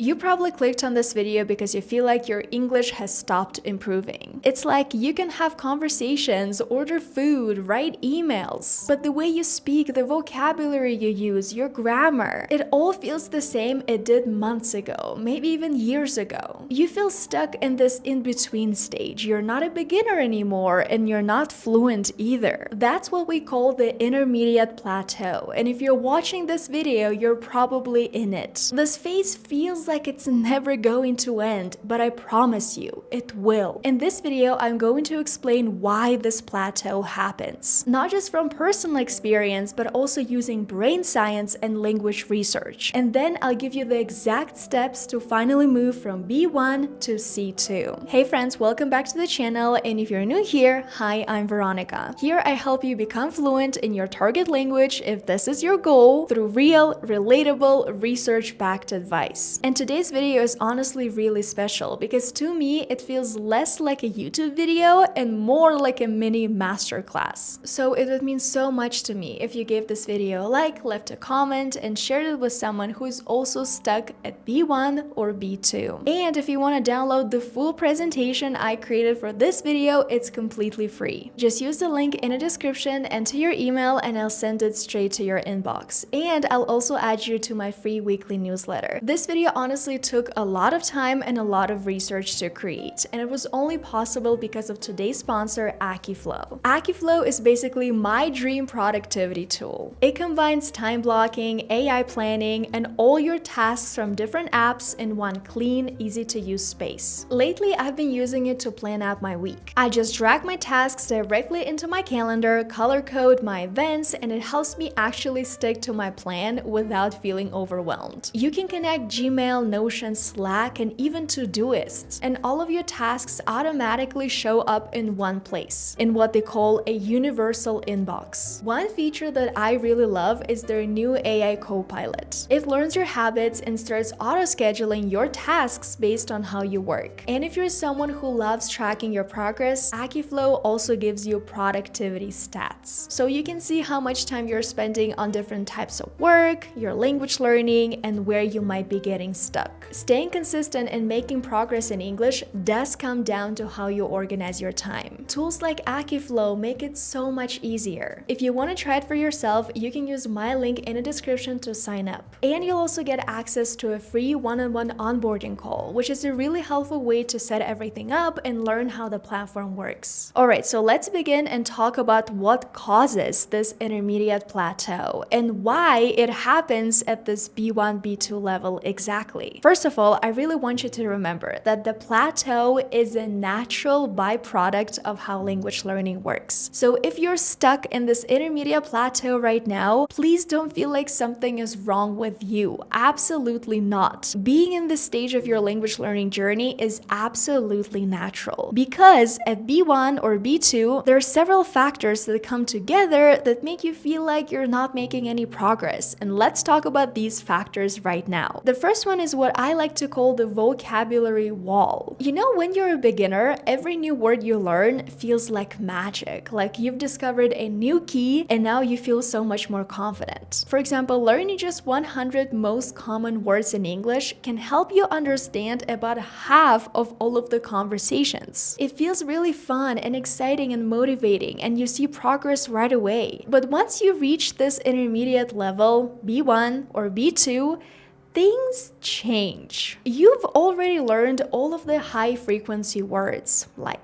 You probably clicked on this video because you feel like your English has stopped improving. It's like you can have conversations, order food, write emails, but the way you speak, the vocabulary you use, your grammar, it all feels the same it did months ago, maybe even years ago. You feel stuck in this in-between stage. You're not a beginner anymore and you're not fluent either. That's what we call the intermediate plateau, and if you're watching this video, you're probably in it. This phase feels like it's never going to end, but I promise you, it will. In this video, I'm going to explain why this plateau happens. Not just from personal experience, but also using brain science and language research. And then I'll give you the exact steps to finally move from B1 to C2. Hey friends, welcome back to the channel, and if you're new here, hi, I'm Veronika. Here I help you become fluent in your target language if this is your goal through real, relatable, research-backed advice. And today's video is honestly really special because to me it feels less like a YouTube video and more like a mini masterclass. So it would mean so much to me if you gave this video a like, left a comment, and shared it with someone who is also stuck at B1 or B2. And if you want to download the full presentation I created for this video, it's completely free. Just use the link in the description, enter your email, and I'll send it straight to your inbox. And I'll also add you to my free weekly newsletter. This video honestly took a lot of time and a lot of research to create, and it was only possible because of today's sponsor, Akiflow. Akiflow is basically my dream productivity tool. It combines time blocking, AI planning, and all your tasks from different apps in one clean, easy-to-use space. Lately, I've been using it to plan out my week. I just drag my tasks directly into my calendar, color code my events, and it helps me actually stick to my plan without feeling overwhelmed. You can connect Gmail, Notion, Slack, and even Todoist, and all of your tasks automatically show up in one place, in what they call a universal inbox. One feature that I really love is their new AI co-pilot. It learns your habits and starts auto-scheduling your tasks based on how you work. And if you're someone who loves tracking your progress, Akiflow also gives you productivity stats. So you can see how much time you're spending on different types of work, your language learning, and where you might be getting stuck. Staying consistent and making progress in English does come down to how you organize your time. Tools like Akiflow make it so much easier. If you want to try it for yourself, you can use my link in the description to sign up. And you'll also get access to a free one-on-one onboarding call, which is a really helpful way to set everything up and learn how the platform works. Alright, so let's begin and talk about what causes this intermediate plateau and why it happens at this B1, B2 level exactly. First of all, I really want you to remember that the plateau is a natural byproduct of how language learning works. So if you're stuck in this intermediate plateau right now, please don't feel like something is wrong with you. Absolutely not. Being in this stage of your language learning journey is absolutely natural because at B1 or B2, there are several factors that come together that make you feel like you're not making any progress. And let's talk about these factors right now. The first one is what I like to call the vocabulary wall. You know, when you're a beginner, every new word you learn feels like magic, like you've discovered a new key and now you feel so much more confident. For example, learning just 100 most common words in English can help you understand about half of all of the conversations. It feels really fun and exciting and motivating, and you see progress right away. But once you reach this intermediate level, B1 or B2, things change. You've already learned all of the high frequency words like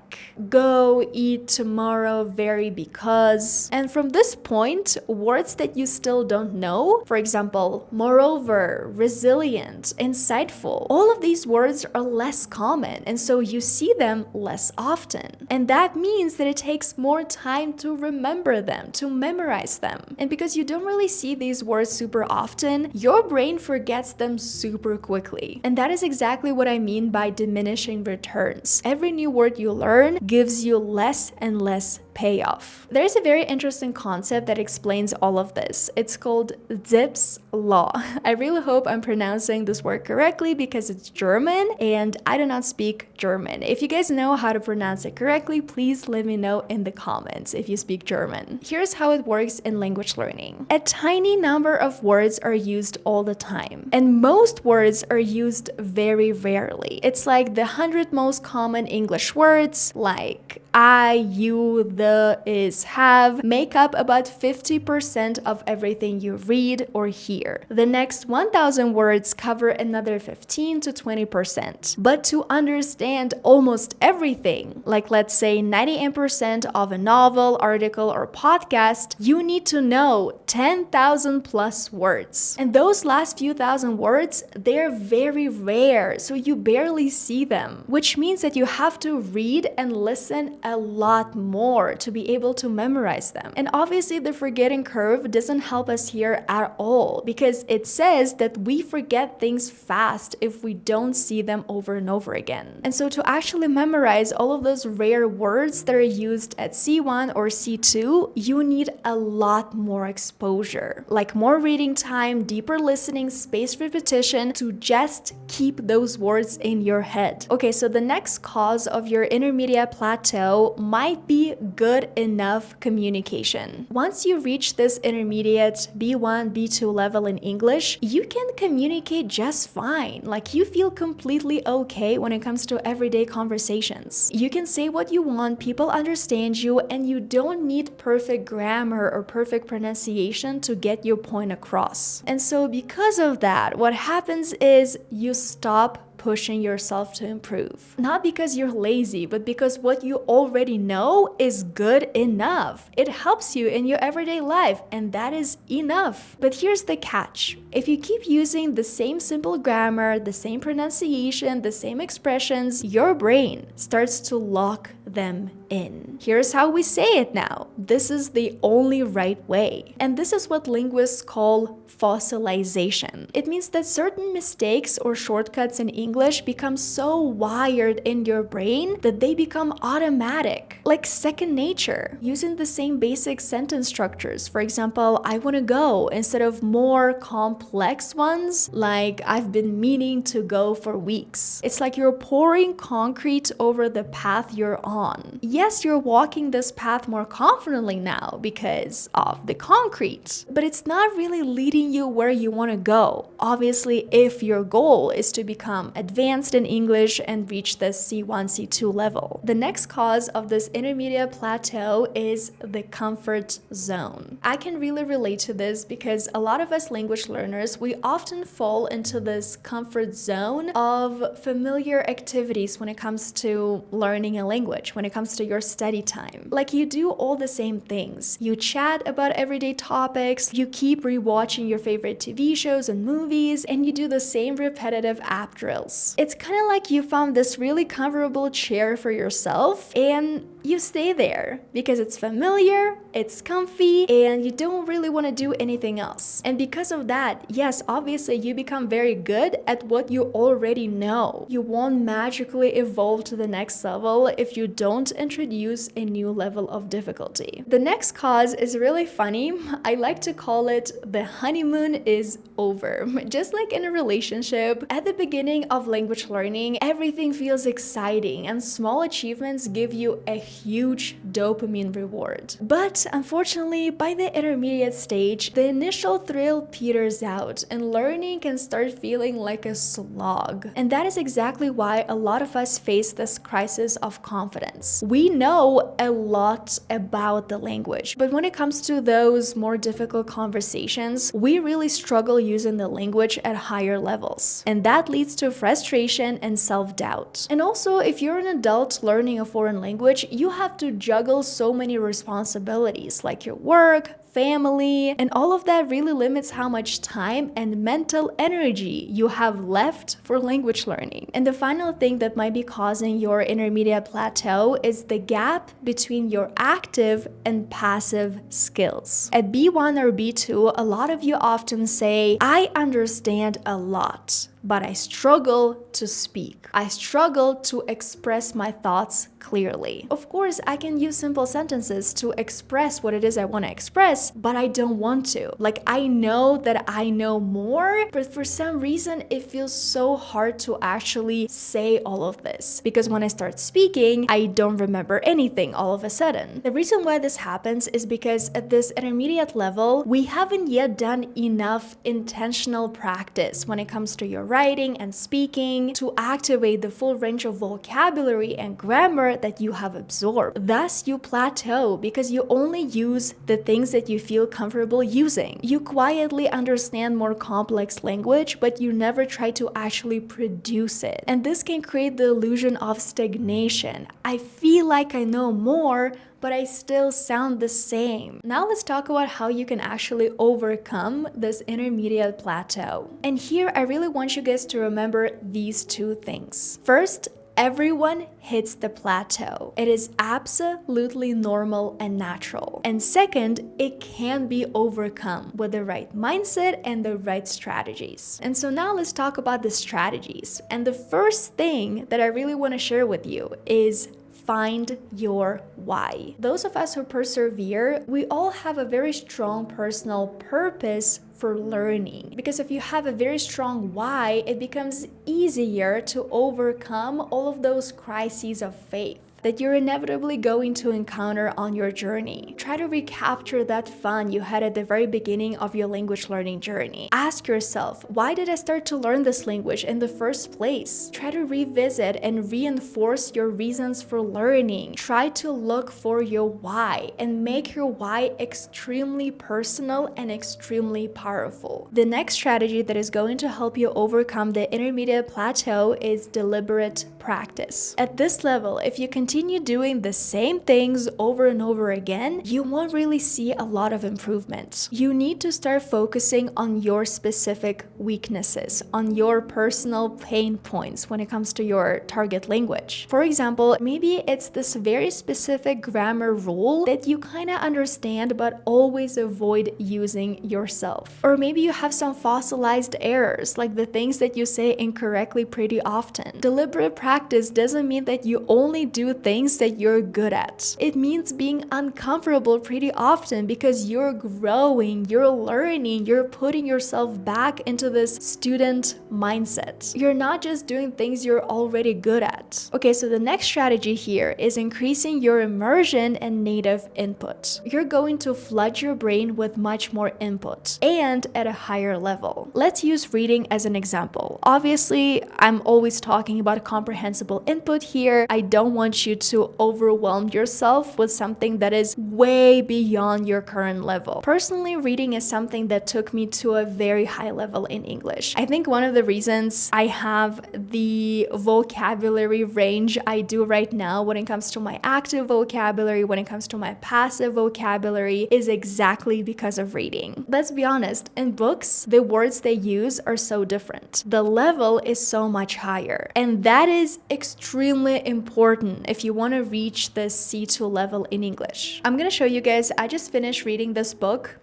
go, eat, tomorrow, very, because. And from this point, words that you still don't know, for example, moreover, resilient, insightful, all of these words are less common, and so you see them less often. And that means that it takes more time to remember them, to memorize them. And because you don't really see these words super often, your brain forgets them super quickly. And that is exactly what I mean by diminishing returns. Every new word you learn gives you less and less payoff. There's a very interesting concept that explains all of this. It's called Zipf's law. I really hope I'm pronouncing this word correctly because it's German and I do not speak German. If you guys know how to pronounce it correctly, please let me know in the comments if you speak German. Here's how it works in language learning. A tiny number of words are used all the time, and most words are used very rarely. It's like the 100 most common English words like I, you, the, is, have make up about 50% of everything you read or hear. The next 1,000 words cover another 15 to 20%. But to understand almost everything, like let's say 98% of a novel, article, or podcast, you need to know 10,000 plus words. And those last few thousand words, they're very rare, so you barely see them, which means that you have to read and listen a lot more to be able to memorize them. And obviously the forgetting curve doesn't help us here at all, because it says that we forget things fast if we don't see them over and over again. And so to actually memorize all of those rare words that are used at C1 or C2, you need a lot more exposure, like more reading time, deeper listening, spaced repetition to just keep those words in your head. Okay, so the next cause of your intermediate plateau might be good enough communication. Once you reach this intermediate B1, B2 level in English, you can communicate just fine. Like you feel completely okay when it comes to everyday conversations. You can say what you want, people understand you, and you don't need perfect grammar or perfect pronunciation to get your point across. And so because of that, what happens is you stop pushing yourself to improve. Not because you're lazy, but because what you already know is good enough. It helps you in your everyday life, and that is enough. But here's the catch. If you keep using the same simple grammar, the same pronunciation, the same expressions, your brain starts to lock them in. Here's how we say it now. This is the only right way. And this is what linguists call fossilization. It means that certain mistakes or shortcuts in English become so wired in your brain that they become automatic, like second nature. Using the same basic sentence structures. For example, I want to go instead of more complex ones like I've been meaning to go for weeks. It's like you're pouring concrete over the path you're on. Yes, you're walking this path more confidently now because of the concrete, but it's not really leading you where you want to go. Obviously, if your goal is to become advanced in English and reach the C1, C2 level. The next cause of this intermediate plateau is the comfort zone. I can really relate to this because a lot of us language learners, we often fall into this comfort zone of familiar activities when it comes to learning a language, when it comes to your study time. Like you do all the same things. You chat about everyday topics, you keep rewatching your favorite TV shows and movies, and you do the same repetitive app drills. It's kind of like you found this really comfortable chair for yourself and you stay there because it's familiar, it's comfy, and you don't really want to do anything else. And because of that, yes, obviously you become very good at what you already know. You won't magically evolve to the next level if you don't introduce a new level of difficulty. The next cause is really funny. I like to call it the honeymoon is over. Just like in a relationship, at the beginning of language learning, everything feels exciting and small achievements give you a huge dopamine reward. But unfortunately, by the intermediate stage, the initial thrill peters out and learning can start feeling like a slog. And that is exactly why a lot of us face this crisis of confidence. We know a lot about the language, but when it comes to those more difficult conversations, we really struggle using the language at higher levels. And that leads to frustration and self-doubt. And also, if you're an adult learning a foreign language, you have to juggle so many responsibilities like your work, family, and all of that really limits how much time and mental energy you have left for language learning. And the final thing that might be causing your intermediate plateau is the gap between your active and passive skills. At B1 or B2, a lot of you often say, I understand a lot, but I struggle to speak. I struggle to express my thoughts clearly. Of course, I can use simple sentences to express what it is I want to express, but I don't want to. Like, I know that I know more, but for some reason, it feels so hard to actually say all of this. Because when I start speaking, I don't remember anything all of a sudden. The reason why this happens is because at this intermediate level, we haven't yet done enough intentional practice when it comes to your writing and speaking to activate the full range of vocabulary and grammar that you have absorbed. Thus, you plateau because you only use the things that you feel comfortable using. You quietly understand more complex language, but you never try to actually produce it. And this can create the illusion of stagnation. I feel like I know more, but I still sound the same. Now let's talk about how you can actually overcome this intermediate plateau. And here I really want you guys to remember these two things. First, everyone hits the plateau. It is absolutely normal and natural. And second, it can be overcome with the right mindset and the right strategies. And so now let's talk about the strategies. And the first thing that I really want to share with you is find your why. Those of us who persevere, we all have a very strong personal purpose for learning. Because if you have a very strong why, it becomes easier to overcome all of those crises of faith that you're inevitably going to encounter on your journey. Try to recapture that fun you had at the very beginning of your language learning journey. Ask yourself, why did I start to learn this language in the first place? Try to revisit and reinforce your reasons for learning. Try to look for your why and make your why extremely personal and extremely powerful. The next strategy that is going to help you overcome the intermediate plateau is deliberate practice. At this level, if you continue doing the same things over and over again, you won't really see a lot of improvement. You need to start focusing on your specific weaknesses, on your personal pain points when it comes to your target language. For example, maybe it's this very specific grammar rule that you kind of understand but always avoid using yourself. Or maybe you have some fossilized errors, like the things that you say incorrectly pretty often. Deliberate practice doesn't mean that you only do things that you're good at. It means being uncomfortable pretty often because you're growing, you're learning, you're putting yourself back into this student mindset. You're not just doing things you're already good at. Okay, so the next strategy here is increasing your immersion and native input. You're going to flood your brain with much more input and at a higher level. Let's use reading as an example. Obviously, I'm always talking about comprehensible input here. I don't want you to overwhelm yourself with something that is way beyond your current level. Personally, reading is something that took me to a very high level in English. I think one of the reasons I have the vocabulary range I do right now when it comes to my active vocabulary, when it comes to my passive vocabulary, is exactly because of reading. Let's be honest, in books, the words they use are so different. The level is so much higher. And that is extremely important if you want to reach the C2 level in English. I'm gonna show you guys, I just finished reading this book.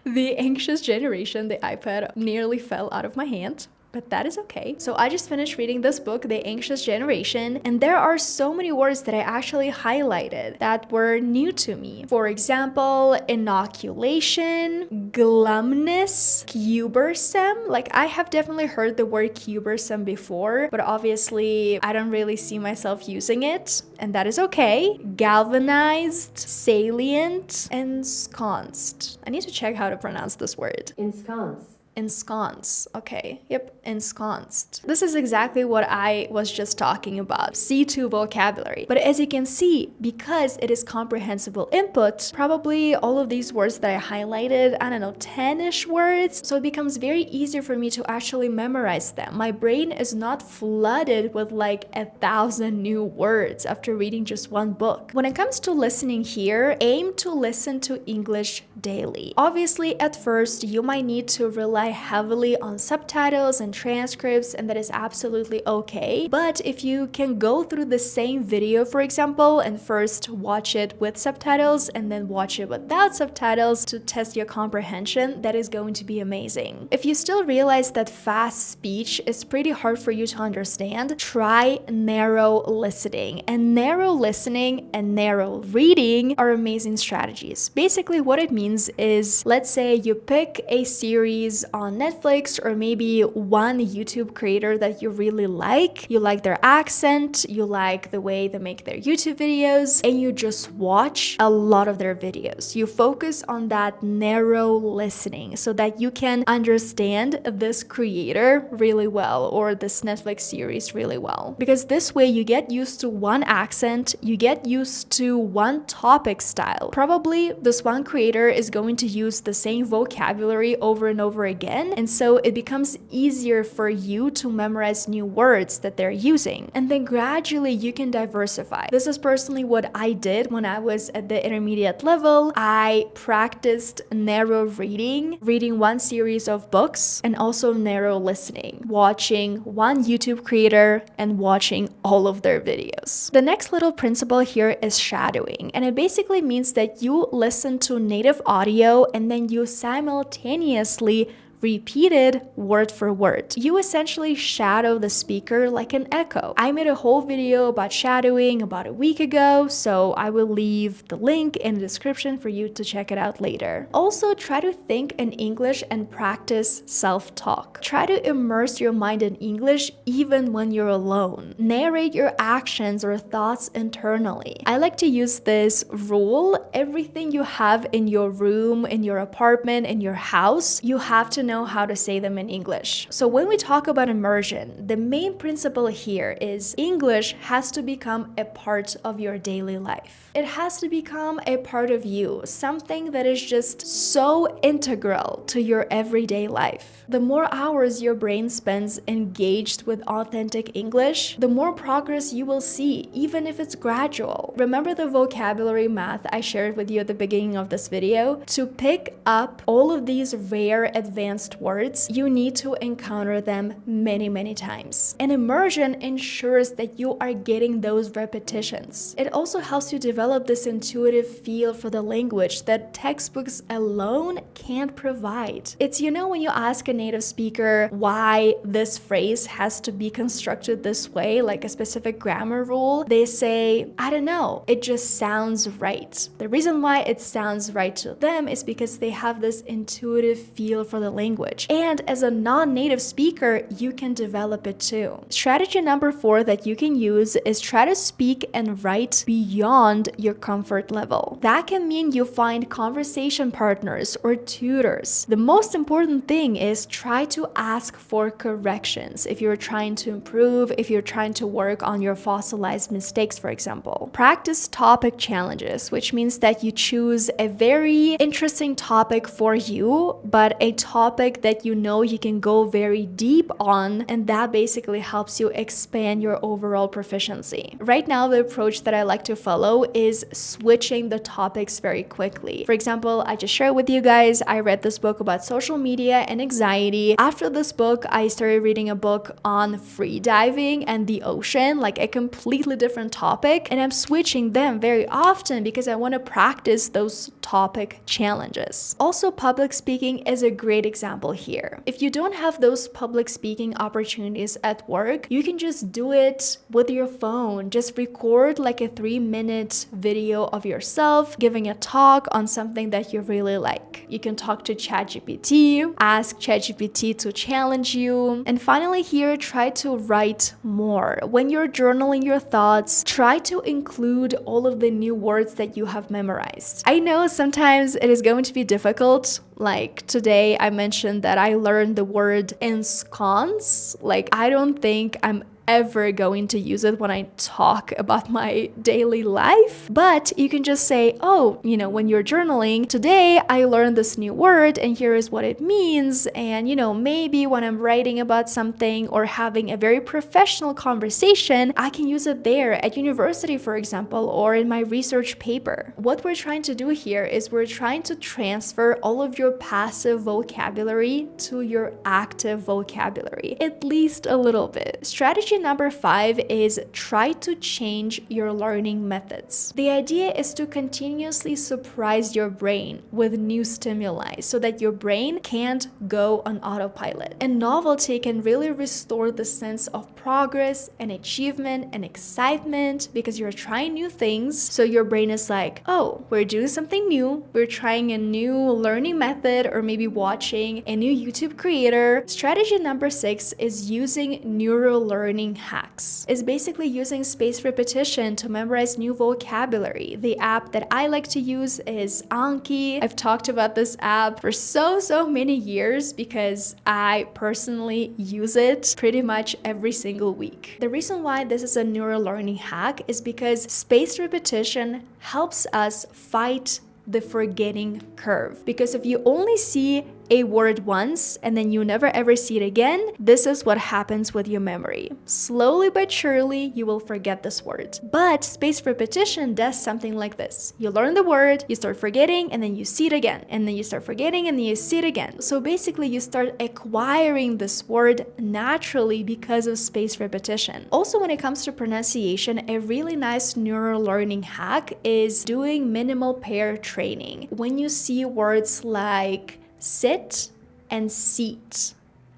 The Anxious Generation, the iPad nearly fell out of my hand, but that is okay. So I just finished reading this book, The Anxious Generation, and there are so many words that I actually highlighted that were new to me. For example, inoculation, glumness, cumbersome. Like, I have definitely heard the word cumbersome before, but obviously I don't really see myself using it, and that is okay. Galvanized, salient, ensconced. I need to check how to pronounce this word. Ensconce. Ensconce. Okay, yep, ensconced. This is exactly what I was just talking about, C2 vocabulary. But as you can see, because it is comprehensible input, probably all of these words that I highlighted, I don't know, 10-ish words, so it becomes very easier for me to actually memorize them. My brain is not flooded with like 1,000 new words after reading just one book. When it comes to listening here, aim to listen to English daily. Obviously, at first, you might need to rely heavily on subtitles and transcripts, and that is absolutely okay. But if you can go through the same video, for example, and first watch it with subtitles and then watch it without subtitles to test your comprehension, that is going to be amazing. If you still realize that fast speech is pretty hard for you to understand, try narrow listening. And narrow listening and narrow reading are amazing strategies. Basically, what it means is, let's say you pick a series on Netflix or maybe one YouTube creator that you really like. You like their accent, you like the way they make their YouTube videos, and you just watch a lot of their videos. You focus on that narrow listening so that you can understand this creator really well or this Netflix series really well. Because this way you get used to one accent, you get used to one topic style. Probably this one creator is going to use the same vocabulary over and over again, and so it becomes easier for you to memorize new words that they're using. And then gradually you can diversify. This is personally what I did when I was at the intermediate level. I practiced narrow reading one series of books, and also narrow listening, watching one YouTube creator and watching all of their videos. The next little principle here is shadowing, and it basically means that you listen to native audio and then you simultaneously repeat it word for word. You essentially shadow the speaker like an echo. I made a whole video about shadowing about a week ago, so I will leave the link in the description for you to check it out later. Also, try to think in English and practice self-talk. Try to immerse your mind in English even when you're alone. Narrate your actions or thoughts internally. I like to use this rule. Everything you have in your room, in your apartment, in your house, you have to know how to say them in English. So when we talk about immersion, the main principle here is English has to become a part of your daily life. It has to become a part of you, something that is just so integral to your everyday life. The more hours your brain spends engaged with authentic English, the more progress you will see, even if it's gradual. Remember the vocabulary math I shared with you at the beginning of this video? To pick up all of these rare advanced words, you need to encounter them many times. And immersion ensures that you are getting those repetitions. It also helps you develop this intuitive feel for the language that textbooks alone can't provide. It's, you know, when you ask a native speaker why this phrase has to be constructed this way, like a specific grammar rule, they say, I don't know, it just sounds right. The reason why it sounds right to them is because they have this intuitive feel for the language. And as a non-native speaker, you can develop it too. Strategy number 4 that you can use is try to speak and write beyond your comfort level. That can mean you find conversation partners or tutors. The most important thing is try to ask for corrections if you're trying to improve, if you're trying to work on your fossilized mistakes, for example. Practice topic challenges, which means that you choose a very interesting topic for you, but a topic that you know you can go very deep on, and that basically helps you expand your overall proficiency. Right now, the approach that I like to follow is switching the topics very quickly. For example, I just shared with you guys, I read this book about social media and anxiety. After this book, I started reading a book on free diving and the ocean, like a completely different topic, and I'm switching them very often because I want to practice those topic challenges. Also, public speaking is a great example here. If you don't have those public speaking opportunities at work, you can just do it with your phone. Just record like a 3-minute video of yourself giving a talk on something that you really like. You can talk to ChatGPT, ask ChatGPT to challenge you. And finally here, try to write more. When you're journaling your thoughts, try to include all of the new words that you have memorized. I know sometimes it is going to be difficult. Like today I mentioned that I learned the word ensconce. Like I don't think I'm ever going to use it when I talk about my daily life, but you can just say, oh, you know, when you're journaling, today I learned this new word and here is what it means. And, you know, maybe when I'm writing about something or having a very professional conversation, I can use it there at university, for example, or in my research paper. What we're trying to do here is we're trying to transfer all of your passive vocabulary to your active vocabulary, at least a little bit. Strategy number 5 is try to change your learning methods. The idea is to continuously surprise your brain with new stimuli so that your brain can't go on autopilot. And novelty can really restore the sense of progress and achievement and excitement because you're trying new things. So your brain is like, oh, we're doing something new. We're trying a new learning method or maybe watching a new YouTube creator. Strategy number 6 is using neurolearning hacks. It's basically using spaced repetition to memorize new vocabulary. The app that I like to use is Anki. I've talked about this app for so many years because I personally use it pretty much every single week. The reason why this is a neurolearning hack is because spaced repetition helps us fight the forgetting curve. Because if you only see a word once and then you never ever see it again, this is what happens with your memory. Slowly but surely, you will forget this word. But spaced repetition does something like this. You learn the word, you start forgetting, and then you see it again. And then you start forgetting, and then you see it again. So basically, you start acquiring this word naturally because of spaced repetition. Also, when it comes to pronunciation, a really nice neural learning hack is doing minimal pair training. When you see words like sit and seat,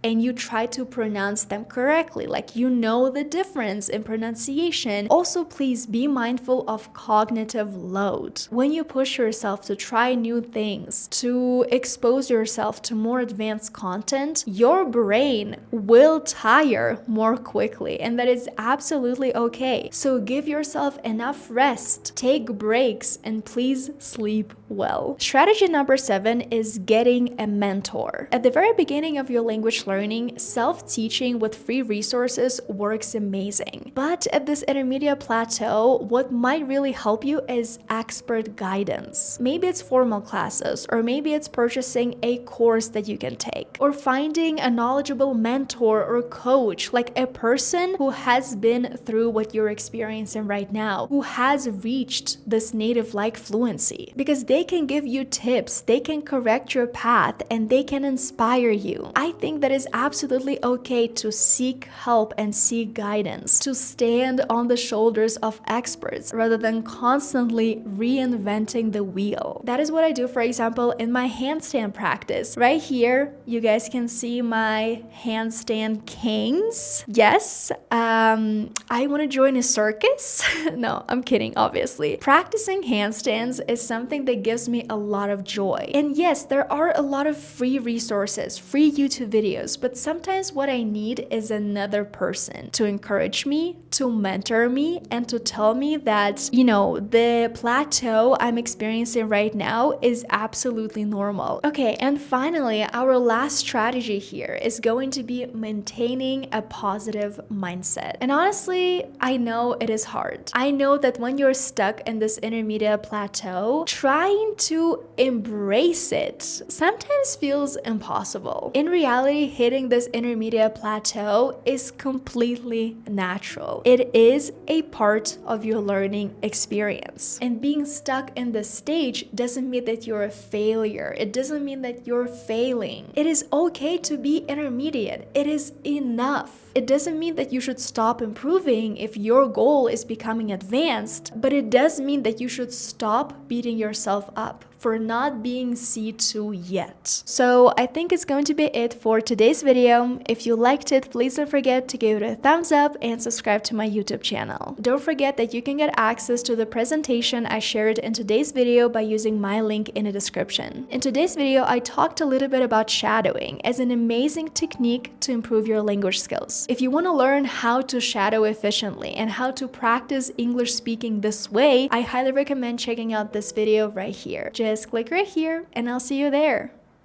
and you try to pronounce them correctly, like you know the difference in pronunciation. Also, please be mindful of cognitive load. When you push yourself to try new things, to expose yourself to more advanced content, your brain will tire more quickly, and that is absolutely okay. So give yourself enough rest, take breaks, and please sleep well. Strategy number 7 is getting a mentor. At the very beginning of your language learning, self-teaching with free resources works amazing. But at this intermediate plateau, what might really help you is expert guidance. Maybe it's formal classes, or maybe it's purchasing a course that you can take, or finding a knowledgeable mentor or coach, like a person who has been through what you're experiencing right now, who has reached this native-like fluency, because they can give you tips, they can correct your path, and they can inspire you. I think that is absolutely okay to seek help and seek guidance, to stand on the shoulders of experts rather than constantly reinventing the wheel. That is what I do, for example, in my handstand practice. Right here, you guys can see my handstand kings. Yes, I want to join a circus. No, I'm kidding, obviously. Practicing handstands is something that gives me a lot of joy. And yes, there are a lot of free resources, free YouTube videos, but sometimes what I need is another person to encourage me, to mentor me, and to tell me that, you know, the plateau I'm experiencing right now is absolutely normal. Okay, and finally, our last strategy here is going to be maintaining a positive mindset. And honestly, I know it is hard. I know that when you're stuck in this intermediate plateau, trying to embrace it sometimes feels impossible. In reality, hitting this intermediate plateau is completely natural. It is a part of your learning experience. And being stuck in this stage doesn't mean that you're a failure. It doesn't mean that you're failing. It is okay to be intermediate. It is enough. It doesn't mean that you should stop improving if your goal is becoming advanced, but it does mean that you should stop beating yourself up for not being C2 yet. So I think it's going to be it for today's video. If you liked it, please don't forget to give it a thumbs up and subscribe to my YouTube channel. Don't forget that you can get access to the presentation I shared in today's video by using my link in the description. In today's video, I talked a little bit about shadowing as an amazing technique to improve your language skills. If you want to learn how to shadow efficiently and how to practice English speaking this way, I highly recommend checking out this video right here. Just click right here and I'll see you there.